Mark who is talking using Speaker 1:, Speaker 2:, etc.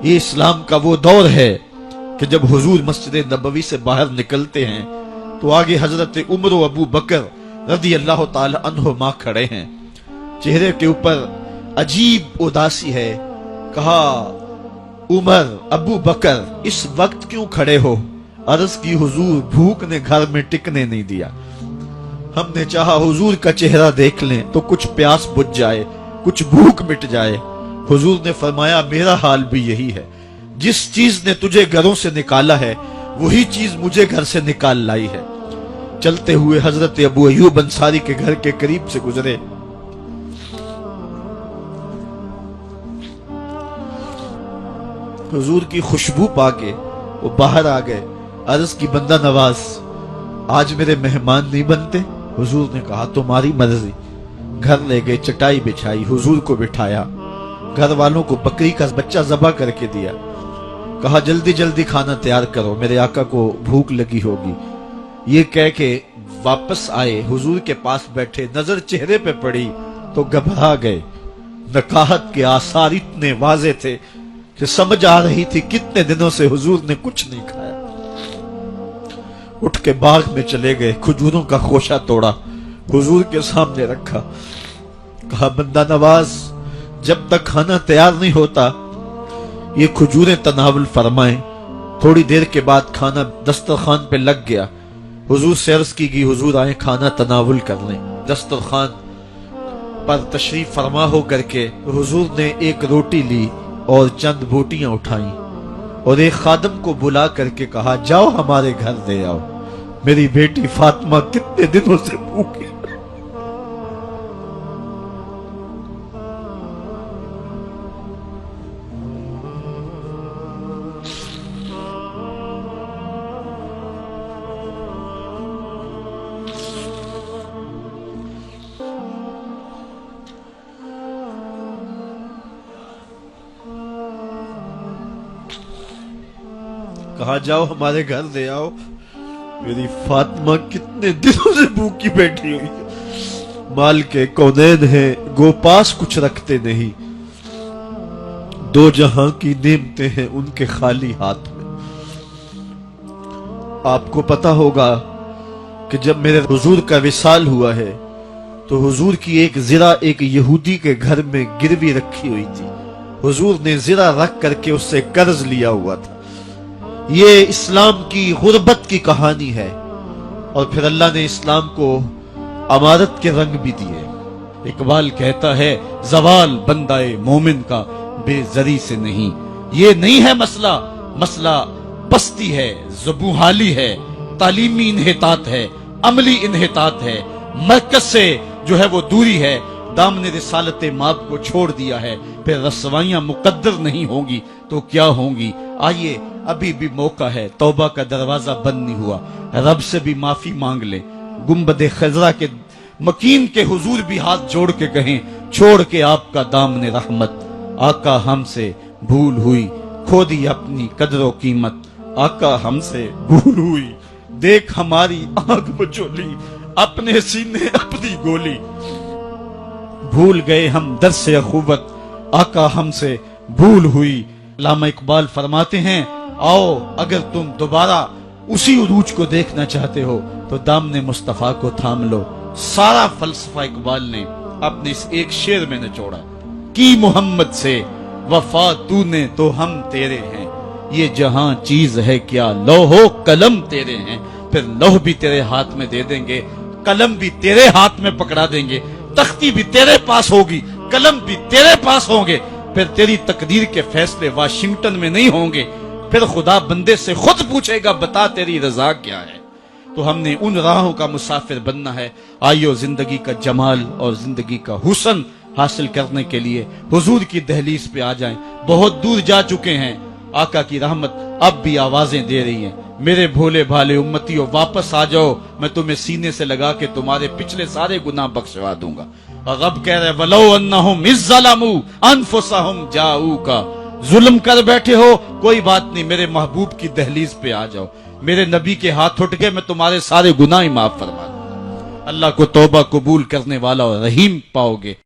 Speaker 1: یہ اسلام کا وہ دور ہے کہ جب حضور مسجد نبوی سے باہر نکلتے ہیں تو آگے حضرت عمر و ابو بکر رضی اللہ تعالی عنہما کھڑے ہیں. چہرے کے اوپر عجیب اداسی ہے. کہا عمر ابو بکر اس وقت کیوں کھڑے ہو؟ عرض کی حضور بھوک نے گھر میں ٹکنے نہیں دیا. ہم نے چاہا حضور کا چہرہ دیکھ لیں تو کچھ پیاس بجھ جائے، کچھ بھوک مٹ جائے. حضور نے فرمایا میرا حال بھی یہی ہے. جس چیز نے تجھے گھروں سے نکالا ہے وہی چیز مجھے گھر سے نکال لائی ہے. چلتے ہوئے حضرت ابو ایوب انصاری کے گھر کے قریب سے گزرے. حضور کی خوشبو پا کے وہ باہر آ گئے. عرض کی بندہ نواز آج میرے مہمان نہیں بنتے؟ حضور نے کہا تمہاری مرضی. گھر لے گئے، چٹائی بچھائی، حضور کو بٹھایا، گھر والوں کو بکری کا بچہ ذبح کر کے دیا. کہا جلدی جلدی کھانا تیار کرو، میرے آقا کو بھوک لگی ہوگی. یہ کہہ کے واپس آئے، حضور کے پاس بیٹھے، نظر چہرے پہ پڑی تو گھبرا گئے. نکاحت کے آثار اتنے واضح تھے کہ سمجھ آ رہی تھی کتنے دنوں سے حضور نے کچھ نہیں کھایا. اٹھ کے باغ میں چلے گئے، کھجوروں کا خوشہ توڑا، حضور کے سامنے رکھا. کہا بندہ نواز جب تک کھانا تیار نہیں ہوتا یہ کھجوریں تناول فرمائیں. تھوڑی دیر کے بعد کھانا دسترخوان پہ لگ گیا. حضور سے عرض کی گئی حضور آئیں کھانا تناول کر لیں. دسترخوان پر تشریف فرما ہو کر کے حضور نے ایک روٹی لی اور چند بوٹیاں اٹھائیں اور ایک خادم کو بلا کر کے کہا جاؤ ہمارے گھر دے آؤ، میری بیٹی فاطمہ کتنے دنوں سے بھوکی. کہا جاؤ ہمارے گھر دے آؤ، میری فاطمہ کتنے دنوں سے بھوکی بیٹھی ہوئی ہے. مال کے کونین ہیں گو پاس کچھ رکھتے نہیں، دو جہاں کی نعمتیں ہیں ان کے خالی ہاتھ میں. آپ کو پتا ہوگا کہ جب میرے حضور کا وصال ہوا ہے تو حضور کی ایک زرہ ایک یہودی کے گھر میں گروی رکھی ہوئی تھی. حضور نے زرہ رکھ کر کے اس سے قرض لیا ہوا تھا. یہ اسلام کی غربت کی کہانی ہے اور پھر اللہ نے اسلام کو امارت کے رنگ بھی دیے. اقبال کہتا ہے زوال بندہ مومن کا بے زری سے نہیں. یہ نہیں ہے مسئلہ، مسئلہ پستی ہے، زبوحالی ہے، تعلیمی انحطاط ہے، عملی انحطاط ہے، مرکز سے جو ہے وہ دوری ہے. دامن رسالت ماب کو چھوڑ دیا ہے، پھر رسوائیاں مقدر نہیں ہوں گی تو کیا ہوں گی. آئیے ابھی بھی موقع ہے، توبہ کا دروازہ بند نہیں ہوا، رب سے بھی معافی مانگ لے. گنبد خضرا کے مکین کے حضور بھی ہاتھ جوڑ کے کہیں چھوڑ کے آپ کا دامن رحمت. آقا ہم سے بھول ہوئی، کھو دی اپنی قدر و قیمت. آقا ہم سے بھول ہوئی، دیکھ ہماری آنکھ مچولی، اپنے سینے اپنی گولی. بھول گئے ہم درس اخوت، آقا ہم سے بھول ہوئی. علامہ اقبال فرماتے ہیں آؤ اگر تم دوبارہ اسی عروج کو دیکھنا چاہتے ہو تو دامن مصطفیٰ کو تھام لو. سارا فلسفہ اقبال نے اپنے اس ایک شعر میں نچوڑا. کی محمد سے وفا تو نے تو ہم تیرے ہیں، یہ جہاں چیز ہے کیا لوح و قلم تیرے ہیں. پھر لوح بھی تیرے ہاتھ میں دے دیں گے، قلم بھی تیرے ہاتھ میں پکڑا دیں گے، تختی بھی تیرے پاس ہوگی، قلم بھی تیرے پاس ہوں گے. پھر تیری تقدیر کے فیصلے واشنگٹن میں نہیں ہوں گے، پھر خدا بندے سے خود پوچھے گا بتا تیری رضا کیا ہے. تو ہم نے ان راہوں کا مسافر بننا ہے. آئیو زندگی کا جمال اور زندگی کا حسن حاصل کرنے کے لیے حضور کی دہلیز پہ آ جائیں. بہت دور جا چکے ہیں، آقا کی رحمت اب بھی آوازیں دے رہی ہیں. میرے بھولے بھالے امتیوں واپس آ جاؤ، میں تمہیں سینے سے لگا کے تمہارے پچھلے سارے گناہ بخشوا دوں گا. اور رب کہہ رہے وَلَوْ أَنَّهُمْ إِذْ ظَلَمُوا أَنفُسَهُمْ جَاءُوكَ. ظلم کر بیٹھے ہو کوئی بات نہیں، میرے محبوب کی دہلیز پہ آ جاؤ. میرے نبی کے ہاتھ اٹھ کے میں تمہارے سارے گناہ معاف فرما دوں. اللہ کو توبہ قبول کرنے والا اور رحیم پاؤ گے.